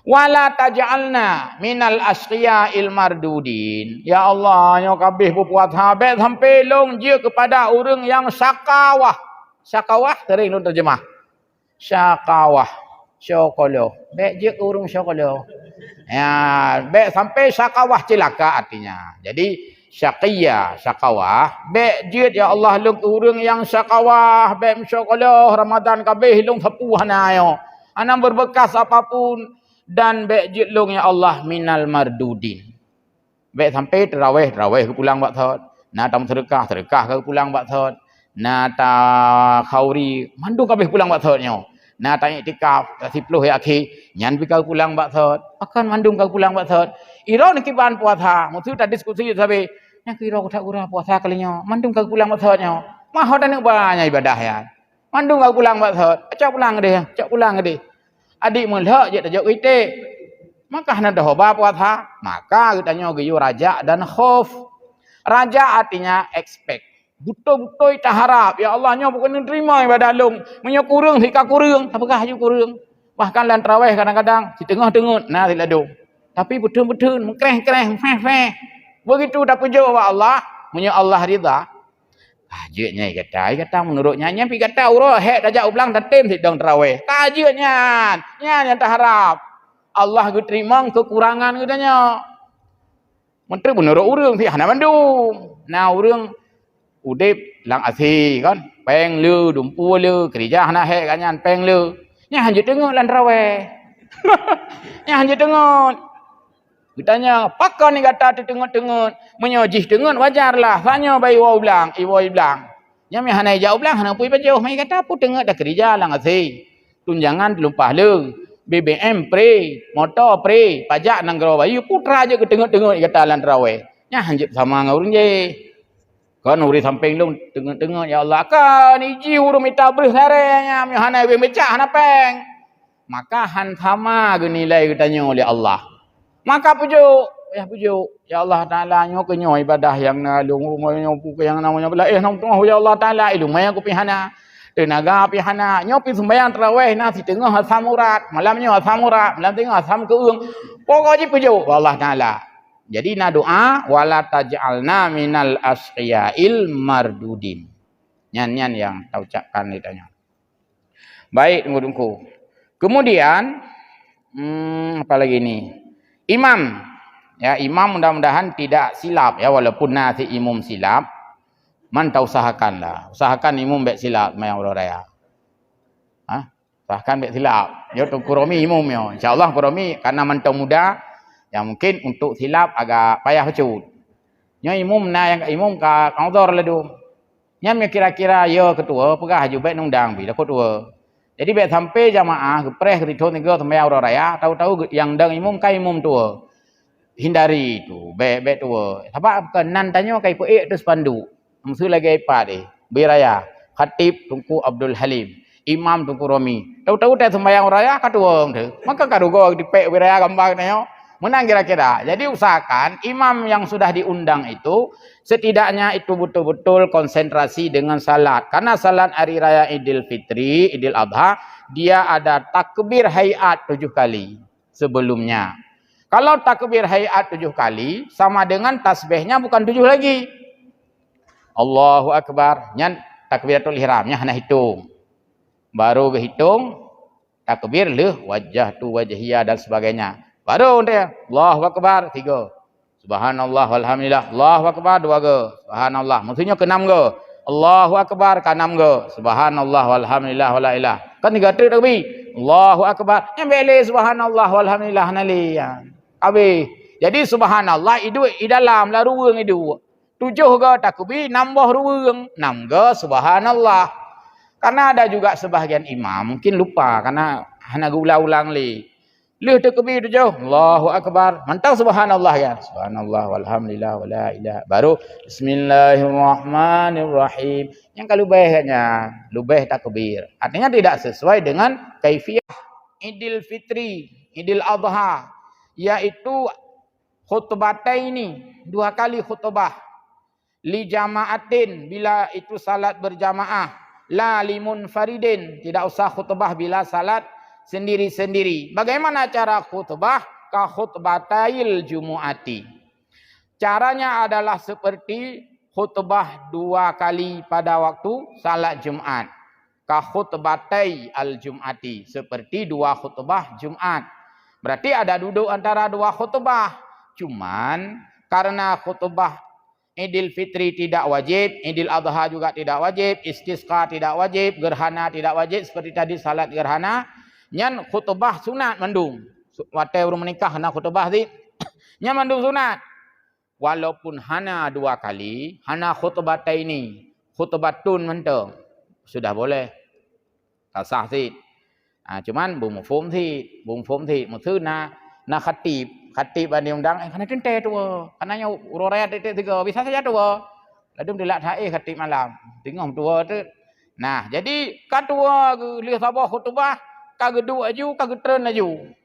[SPEAKER 1] Wala taj'alna minal asqiya'il mardudin. Ya Allah, nyo kabeh berbuat habis sampai long je kepada orang yang syakawah. Syakawah sering lu terjemah. Syakawah. Syokolo. Baik je orang syokolo. Ya, baik sampai syakawah celaka artinya. Jadi syaqiyah, syakawah, baik je ya Allah lung orang yang syakawah, baik syokolo Ramadan kabeh lung sapu hana ayo. Ana berbekas apapun dan baik je lung ya Allah minal mardudin. Baik sampai tarawih ke pulang buat thot. Na tam sedekah ke pulang buat thot. Na ta khauri mandu kabeh pulang buat thotnyo. Na ta iktikaf ta 10 hari akhir nyan pi kau pulang buat thot. Akan mandung kau pulang buat thot. Iro nak kiban puasa, mutu ta diskusi sabe. Nya kira ko tak gura puasa kalinyo. Mandung kau pulang buat thotnyo. Mah hoda nak banyak ibadah ya. Mandung kau pulang buat thot. Acak pulang deh, acak pulang deh. Adik melhak je tajak ite. Maka hendak hoba puasa, maka kitanya geyu raja dan khauf. Raja artinya expect. Betul-betul kita harap. Ya Allah nyo bukan terima ibadah long. Menyo kurang hika kurang. Apakah ju kurang? Bahkan lan tarawih kadang-kadang di tengah-tengah nah tilado. Tapi betul-betul mengkreh-kreh, feh-feh. Begitu dah puja Allah, menyo Allah ridha. Tajuknya kata menurutnya nya pi kata urah hek dajak ulang tatim sidang tarawih. Tajuknya yang tak harap. Allah ku terima kekurangan katanya. Menteri menurut urang pi hana mandung. Nah urang udip lang asi kan peng lu dumpu lu kerja hana hek kanyan peng lu. Nya hanje tengok lan tarawih. Nya hanje tengok. Ditanya, pakar ni kata tengok-tengok. Menyojih tengok wajarlah. Tanya bayi wa ulang, iwa ulang. Yang mi hanai jauh ulang, hanai pui pajauh. Mai kata apa tengok dah kerja lang asi. Tunjangan lumpah leng. BBM pre, motor pre, pajak nang gero bayu putra je ke tengok-tengok kata lan tarawih. Nya hanjep sama ngau je. Kan uri samping lu tengok-tengok ya Allah kan iji urung minta beri sarenya mi hanai we mecah hana peng. Maka han sama ge nilai katanya oleh Allah. Maka pujuk ya Allah Taala nyo kenyo ibadah yang nalung rumahnya yang namanya belah nang tengah ya Allah Taala ilmu yang ku pihana Tenaga pi hana nyo pi sembahyang tarawih na si tengah asam urat, malamnya asam urat, malam tengah asam keung. Pokoknya pujuk Allah Taala. Jadi na doa wala taj'alna minal asqiyail mardudin. Nyan yang tahu ucapkan ditanya. Baik, tunggu. Kemudian apa lagi ni? Imam. Ya, imam mudah-mudahan tidak silap ya, walaupun nanti imam silap, man tak usahakanlah. Usahakan imam baik silap mayang raya. Usahakan baik silap. Ya tu kurami imam ya. Insya-Allah kurami karena mentang muda yang mungkin untuk silap agak payah cut. Nya imam na yang imam ka kaudor ledu. Nya kira-kira ya ketua pegah haju baik nundang bi dah ketua. Jadi baik sampai jamaah gepreh ketito tiga sembahyang raya, tahu-tahu yang dang imam kai imam tua. Hindari itu, baik-baik tua. Sebab kenan tanya kai puik tu sepandu. Mesti lagi ipat biraya. Khatib Tunku Abdul Halim, Imam Tunku Romi. Tahu-tahu dah sembahyang raya katua tu. Maka kadugo dipek biraya gambar tanya. Menang kira-kira. Jadi usahakan imam yang sudah diundang itu setidaknya itu betul-betul konsentrasi dengan salat. Karena salat hari raya Idul Fitri, Idul Adha, dia ada takbir hayat 7 kali sebelumnya. Kalau takbir hayat 7 kali, sama dengan tasbihnya bukan 7 lagi. Allahu Akbar. Nyan takbiratul ihramnya hanya hitung. Baru berhitung, takbir leh, wajah tu wajhiyah dan sebagainya. Baru dia, Allahu Akbar 3. Subhanallah walhamdulillah. Allahu Akbar 2 ke. Subhanallah. Maksudnya ke 6 ke. Allahu Akbar ke 6 ke. Subhanallah walhamdulillah wala ilah. Kan 3 takbir. Allahu Akbar. Yang boleh subhanallah walhamdulillah nalian. Habis. Jadi subhanallah itu di dalam lah ruang itu. 7 ke takbir nambah ruang. 6 ke subhanallah. Karena ada juga sebahagian imam mungkin lupa karena hanya ulang-ulang li. Lih takbir 7. Allahu Akbar. Mantap subhanallah kan. Subhanallah walhamdulillah wala ilaha. Baru bismillahirrahmanirrahim. Yang kalau baiknya lubih takbir. Artinya tidak sesuai dengan kaifiyah Idul Fitri, Idul Adha, yaitu khutbataini, 2 kali khutbah. Li jama'atin bila itu salat berjamaah. La limun faridin, tidak usah khutbah bila salat sendiri-sendiri. Bagaimana cara khutbah? Ka khutbatail jumu'ati. Caranya adalah seperti khutbah 2 kali pada waktu salat Jumat. Ka khutbatai al-jum'ati. Seperti 2 khutbah Jumat. Berarti ada duduk antara 2 khutbah. Cuman karena khutbah Idul Fitri tidak wajib, Idul Adha juga tidak wajib, istisqa tidak wajib, gerhana tidak wajib seperti tadi salat gerhana. Nyan khutbah sunat mandung. Watai urung menikah hana khutbah ti. Nyan mandung sunat. Walaupun hana 2 kali, hana khutbataini, khutbatun mentang. Sudah boleh. Tak sah ti. Cuman bung mufhum ti, maksud na khatib ada yang undang kana tente tu. Kananya urang raya titik 3 bisa saja tu. Lalu dilak thai khatib malam. Tengok tua tu. Nah, jadi katua lihat sabah khutbah kagedu aju kagetren aju.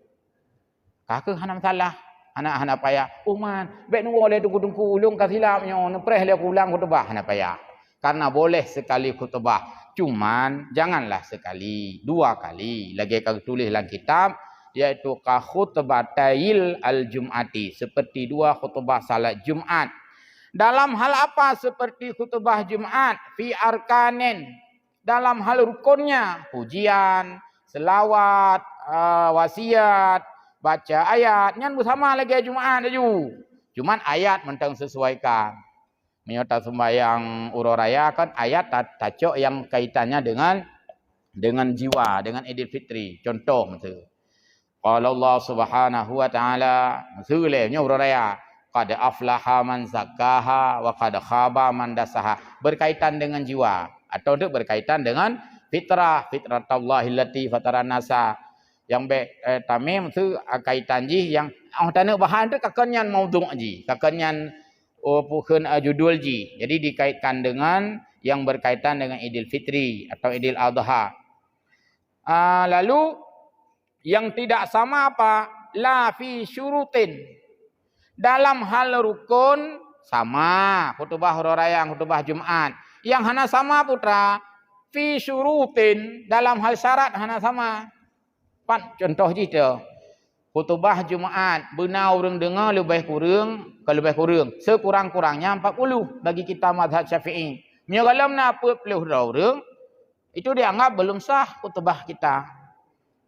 [SPEAKER 1] Kakak hana masalah. Anak hana payah. Man, baik nunggu oleh tunggu ulung kasilapnya nepreh le ulang khutbah hana payah. Karena boleh sekali khutbah. Cuman janganlah sekali, 2 kali. Lagi kau tulis dalam kitab yaitu ka khutbatail al-jum'ati, seperti 2 khutbah salat Jumat. Dalam hal apa seperti khutbah Jumat? Fi arkanin, dalam hal rukunnya, pujian, selawat, wasiat, baca ayat, nyan bersama lagi Jumat aju. Cuman ayat mentang sesuaikan. Menyata sembahyang urang raya kan ayat tacok yang kaitannya dengan jiwa, dengan Idul Fitri. Contoh macam qala Allah Subhanahu wa taala, maksudnya urang raya, qad aflaha man zakkaha wa qad khaba man dasaha. Berkaitan dengan jiwa atau untuk berkaitan dengan fitratallahi allati fataran nasa. Yang tamim tu kaitan ji yang tanda bahan tu kakanyan maudhu' ji, kakanyan bukan judul ji. Jadi dikaitkan dengan yang berkaitan dengan Idul Fitri atau Idul Adha. Lalu yang tidak sama apa? La fi syurutin. Dalam hal rukun sama. Khutbah urang raya, khutbah Jumat. Yang hana sama putra fi syurutin, dalam hal syarat hana sama. Pan contoh kita. Khutbah Jumaat benar orang dengar lebih kurang, kalau lebih kurang sekurang-kurangnya 40 bagi kita mazhab Syafi'i. Nya kalau nak 40 orang itu dianggap belum sah khutbah kita.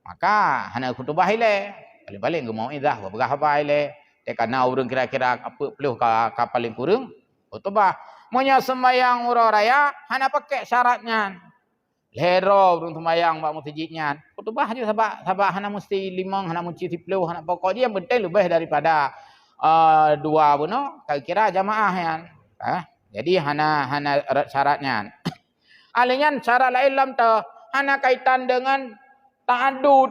[SPEAKER 1] Maka hana khutbah ile. Paling-paling ge mauizah berapa ile. Tekana orang kira-kira 40 ka paling kurang khutbah. Monya sembahyang urang raya hana pakai syaratnya. Lero urang sembahyang bak masjidnya. Khutbah je sabak hana mesti 5, hana mesti 10, hana pokok dia yang penting lebih daripada 2 beno kira jamaah yang. Jadi hana syaratnya. Alingan cara lain lam ta hana kaitan dengan ta'addud.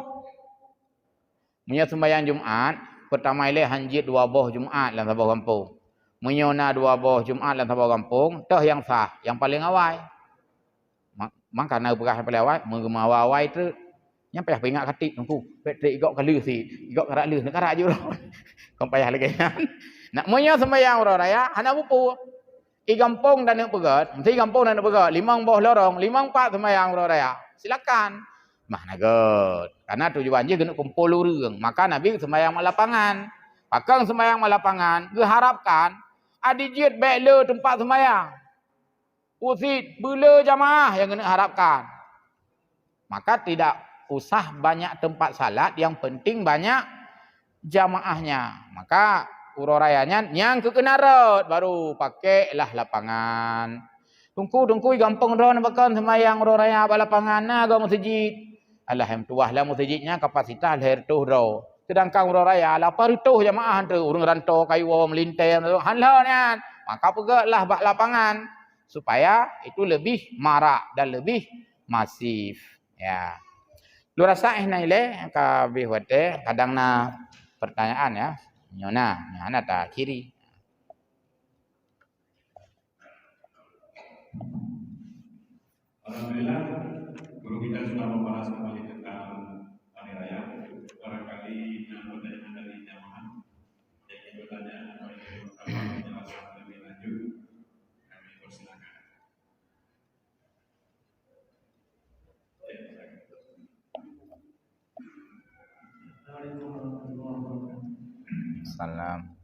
[SPEAKER 1] Munya sembahyang Jumaat, pertama ile hanjit 2 boh Jumaat dalam sebuah kampung. Menyona 2 boh Jumaat dalam sebuah kampung, tah yang sah, yang paling awal. Mak karena bekas yang paling awal, mengemawai tu yang payah ingat katik tungku. Petrik igok kali si, igok karak le, nak karak je orang. Kau payah lagi. Nak munya sembahyang orang raya, hana bupu. I kampung dan nak pegat, mesti kampung dan nak pegat, 5 boh lorong, 5 4 sembahyang orang raya. Silakan. Mah nagot. Karena tujuan je kena kumpul orang. Maka Nabi sembahyang lapangan. Pakang sembahyang lapangan, diharapkan adijit bekle tempat sembahyang. Usit bela jamaah yang kena harapkan. Maka tidak usah banyak tempat salat, yang penting banyak jamaahnya. Maka urang rayanya yang kekenarat baru pakailah lapangan. Tungku gampang dah nak bakal sembahyang urang raya ba lapangan nah ga masjid. Alah yang tuahlah masjidnya kapasitas lahir tuh dah. Sedangkan urang raya 800 jamaah tu, urang rantau kayu melintai tu hanlanya. Maka pegaklah bak lapangan supaya itu lebih marak dan lebih masif. Ya. Lu rasa ile ka bihwate kadang na pertanyaan ya. Nyona tak kiri.
[SPEAKER 2] Alhamdulillah, guru kita sudah membahas kembali tentang hari raya. Barangkali yang pertanyaan dari jamaah yang ingin bertanya atau ingin menjelaskan lebih lanjut, kami persilakan.
[SPEAKER 1] Salam.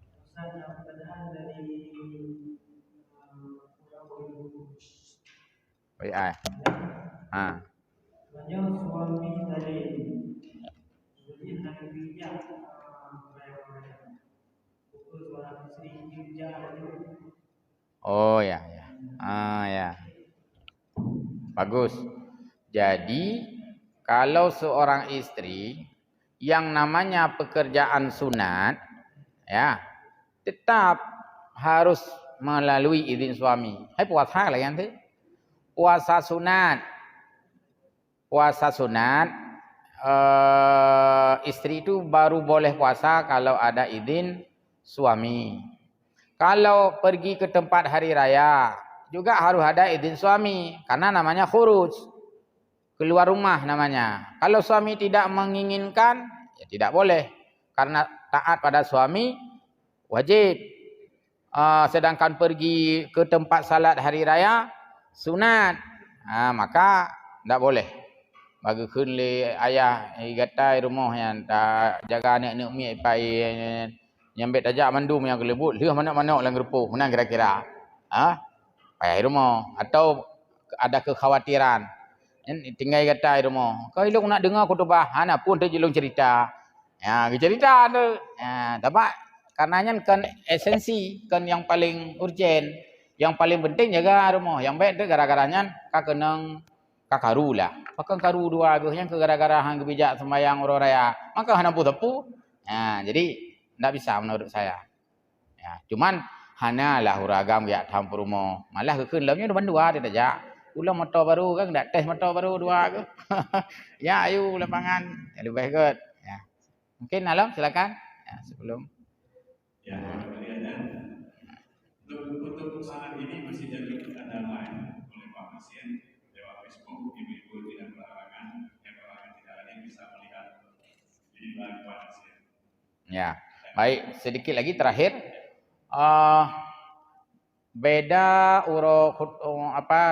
[SPEAKER 1] Oi ai.
[SPEAKER 3] Banyak suami dari jadi hari bijak buku seorang isteri bijak.
[SPEAKER 1] Oh ya. Ya. Bagus. Jadi kalau seorang istri yang namanya pekerjaan sunat ya tetap harus melalui izin suami. Hai puasa lah yang tu. Puasa sunat. Istri itu baru boleh puasa kalau ada izin suami. Kalau pergi ke tempat hari raya juga harus ada izin suami karena namanya khuruj. Keluar rumah namanya. Kalau suami tidak menginginkan ya tidak boleh karena taat pada suami wajib. Sedangkan pergi ke tempat salat hari raya sunat. Maka tidak boleh. Bagi kunli ayah gatai rumah yang tak jaga anak-anak mi pai nyambet tajak mandum yang kelebut liah mana-mana lang gerupuh menang kira-kira. Payah rumah atau ada kekhawatiran. Tinggal gatai rumah. Kau ilung nak dengar khutbah, hana pun tu jelung cerita. Ya, cerita tu. Tapi karenanya kan esensi kan yang paling urgent. Yang paling penting jaga rumah. Yang baik tu gara-garanya kakenang kakaru lah. Pakang karu dua yang ke gara-gara hang bijak sembahyang orang raya. Maka hana tepu. Jadi tidak bisa menurut saya. Ya, cuman hana lah uragam ya campur rumah. Malah kekeun lamnya depan dua dia tajak. Ulang motor baru kan dak test motor baru dua ke. Ya ayo lapangan. Ya, lebih baik. Ya. Mungkin Alam silakan. Ya, sebelum
[SPEAKER 2] Ya, untuk saat ini masih jadi ada lain oleh Pak Pasien lewat Facebook, ibu-ibu tidak berhalangan, yang berhalangan tidak ada yang bisa melihat ini Pak Pasien.
[SPEAKER 1] Ya, baik sedikit lagi terakhir. beda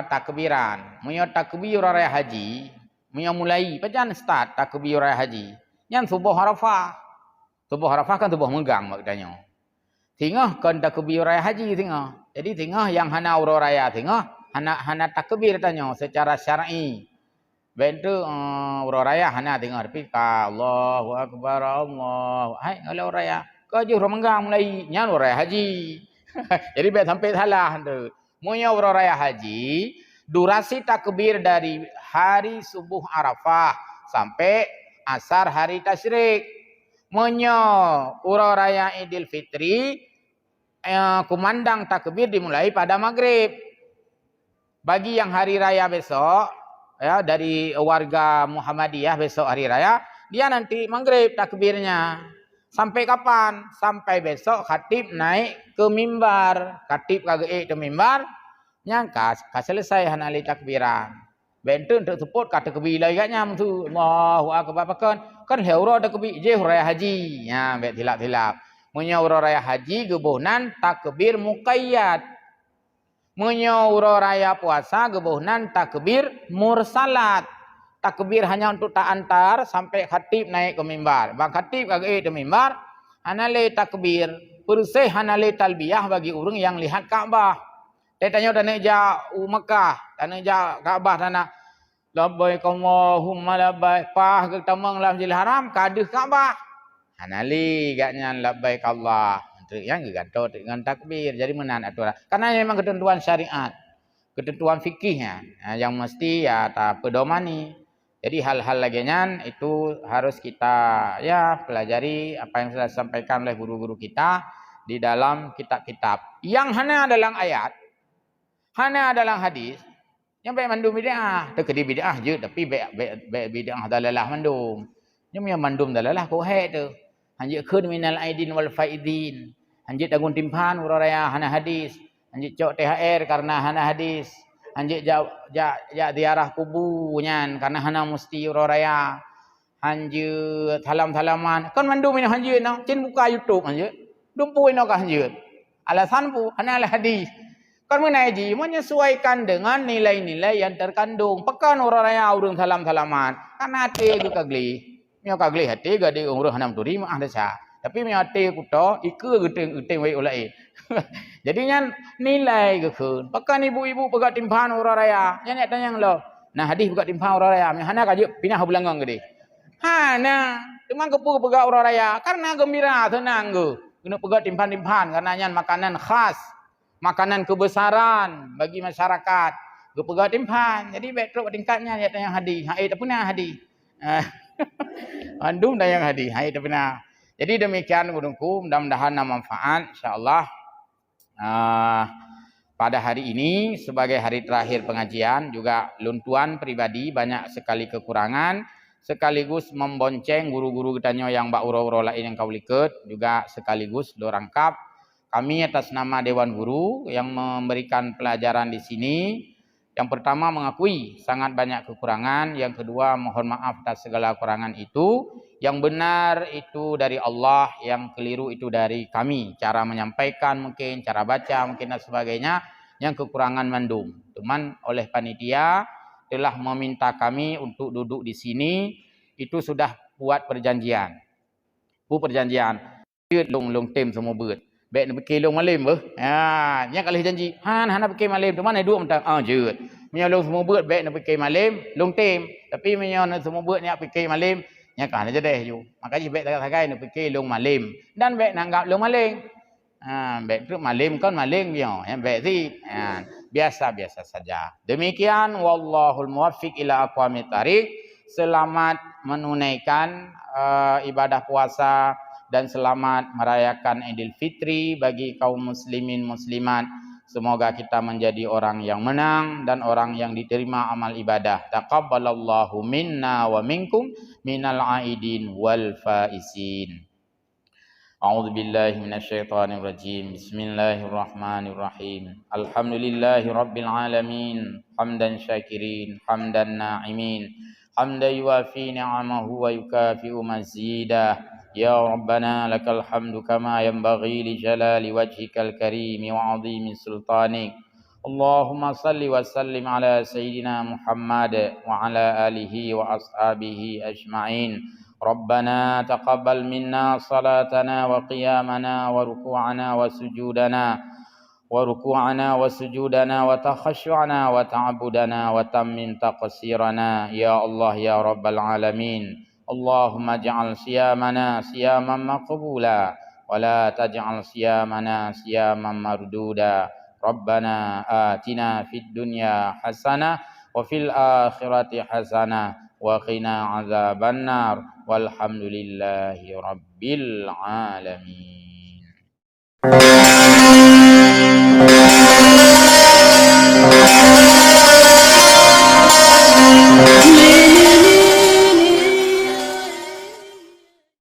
[SPEAKER 1] takbiran. Munyo takbir raya haji, munyo mulai pajan start takbir raya haji. Yang subuh Arafah. Subuh Arafah kan subuh megang maknanya. Tengah kan takbir raya haji tengah. Jadi tengah yang hana uro raya tengah hana takbir tanya secara syar'i. Bentu uro raya hana tengah tapi Allahu akbar Allah. Hai kalau raya kau je uro megang mulai nyan uro raya haji. Jadi biar sampai salah tu. Munyo uro raya haji, durasi takbir dari hari subuh Arafah sampai asar hari tasyrik. Munyo uro raya Idul Fitri, kumandang takbir dimulai pada maghrib. Bagi yang hari raya besok, ya dari warga Muhammadiyah besok hari raya, dia nanti maghrib takbirnya. Sampai kapan? Sampai besok khatib naik ke mimbar. Khatib kagak ke mimbar, nyangka selesai hanali takbiran. Bentuk untuk support kata kebilah igaknya tu. Allahu akbar kan heuro takbir je raya haji. Ya, bet tilap-tilap. Munyo raya haji gebuhnan takbir muqayyad. Munyo raya puasa gebuhnan takbir mursalat. Takbir hanya untuk tak antar sampai khatib naik ke mimbar. Bang khatib kagak ke mimbar, hanale takbir. Persih hanale talbiyah bagi orang yang lihat Kaabah. Dia tanya tanah jauh Mekah, tanah jauh Kaabah tanah. Labbaik Allahumma labbaik. Pah ke tamang lam Masjidil Haram kadeh Kaabah. Hanale gaknya labbaik Allah. Yang ganto dengan takbir. Jadi menan aturan. Karena memang ketentuan syariat, ketentuan fikihnya yang mesti ya tak pedomani. Jadi hal-hal lagian itu harus kita ya pelajari apa yang sudah disampaikan oleh guru-guru kita di dalam kitab-kitab. Yang hanya adalah ayat, hanya adalah hadis. Yang baik mandum bid'ah, terkedi bid'ah je tapi baik bid'ah dalalah mandum. Yang mandum dalalah ko hai tu. Hanjit khun minal aidin wal faidin. Hanjit dagun timpan uraya hana hadis. Hanjit cok THR karena hana hadis. Hanjit ja ziarah kubunya karena hana mesti uraya. Hanjit halam-halaman. Kan mandum ini hanjit no. Cin buka YouTube hanjit. Dumpui no ka hanjit. Alasan pu hana lah hadis. Kan menaji menyesuaikan dengan nilai-nilai yang terkandung. Pekan uraya urung halam-halaman. Karena hati ku kagli. Mio kagli hati gadi urung hanam turi mah ada sa. Tapi mio hati ku to iku geteng wei ulai. Jadinya nilai gekun. Pekan ibu-ibu pegat timpan uraya. Nyak tanya lo. Nah hadis pegat timpan uraya. Hana kaje pinah belanggang gede. Hana cuma kepu pegat uraya karena gembira tenang ge. Kena pegat timpan-timpan karena nyan makanan khas. Makanan kebesaran bagi masyarakat. Ge pegat timpan. Jadi betrok tingkatnya nyak tanya hadis. Hai tak pernah hadis. Andum dah yang hadis. Hai tak pernah. Jadi demikian gurungku, mudah-mudahan manfaat insyaallah. Pada hari ini sebagai hari terakhir pengajian juga luntuan pribadi banyak sekali kekurangan sekaligus membonceng guru-guru kitanya yang bak uro-uro lain yang kau liket juga sekaligus dorangkap kami atas nama Dewan Guru yang memberikan pelajaran di sini. Yang pertama mengakui sangat banyak kekurangan, yang kedua mohon maaf atas segala kekurangan itu. Yang benar itu dari Allah, yang keliru itu dari kami. Cara menyampaikan mungkin, cara baca mungkin dan sebagainya. Yang kekurangan mandum. Cuman oleh panitia telah meminta kami untuk duduk di sini. Itu sudah buat perjanjian. Perjanjian. Long tim semua buat. Baik nak pergi long malam ber. Ha, nya kalau janji, han nak pergi malam tu mana duduk mentang. Jeut. Nya long semua buat baik nak pergi malam, long tim. Tapi nya semua buat nak pergi malam. Nya kan aja deh you. Makanya baik tak sagai nak pergi long malam. Dan baik nak anggap long malam. Baik tu malam kan malam dia. Yang baik si. Biasa-biasa saja. Demikian wallahul muwaffiq ila aqwamit thariq. Selamat menunaikan ibadah puasa dan selamat merayakan Idul Fitri bagi kaum muslimin muslimat. Semoga kita menjadi orang yang menang dan orang yang diterima amal ibadah. Taqabbalallahu minna wa minkum minal aidin wal faisin. A'udzu billahi minasyaitonir rajim. Bismillahirrahmanirrahim. Alhamdulillahi rabbil alamin. Hamdan syakirin, hamdan na'imin. Hamdan yuafi ni'amahu wa yukafi'u mazidah. يا ربنا لك الحمد كما ينبغي لجلال وجهك الكريم وعظيم سلطانك اللهم صل وسلم على سيدنا محمد وعلى آله وأصحابه أجمعين ربنا تقبل منا صلاتنا وقيامنا وركوعنا وسجودنا وتخشعنا وتعبدنا وتمن تقصيرنا يا الله يا رب العالمين اللهم اجعل صيامنا صياما مقبولا ولا تجعل صيامنا صياما مردودا ربنا آتنا في الدنيا حسنة وفي الآخرة حسنة وقنا عذاب النار والحمد لله رب العالمين